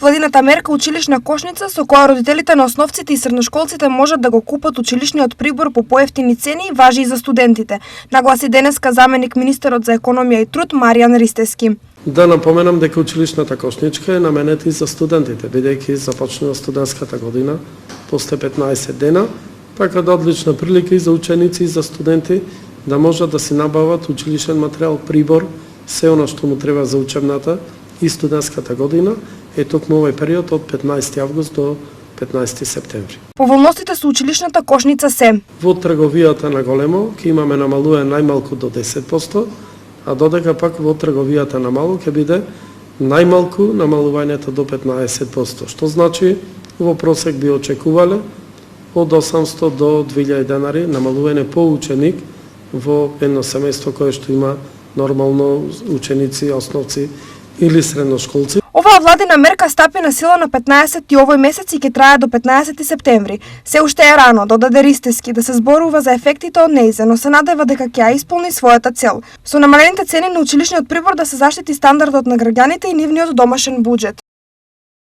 Владината мерка училишна кошница со која родителите на основците и средношколците можат да го купат училишниот прибор по поевтини цени важи и за студентите, нагласи денеска заменик министерот за економија и труд Маријан Ристевски. Да напоменам дека училишната кошничка е наменета и за студентите, бидејќи започнува студентската година после 15 дена, така да одлична прилика и за ученици и за студенти да можат да си набават училишен материјал, прибор, се оно што му треба за учебната и студентската година е токму овој период од 15 август до 15 септември. Поволностите со училишната кошница се: во трговијата на големо ќе имаме намалување најмалку до 10%, а додека пак во трговијата на мало ќе биде најмалку намалувањето до 15%, што значи во просек би очекувале од 800 до 2000 денари намалување по ученик во едно семејство кое што има нормално ученици, основци или средношколци. Оваа владина мерка стапи на сила на 15 овој месец и ќе трае до 15 септември. Се уште е рано, додаде Ристевски, да се зборува за ефектите од нејзе, но се надева дека ќе ја исполни својата цел. Со намалените цени на училишниот прибор да се заштити стандардот на граѓаните и нивниот домашен буџет.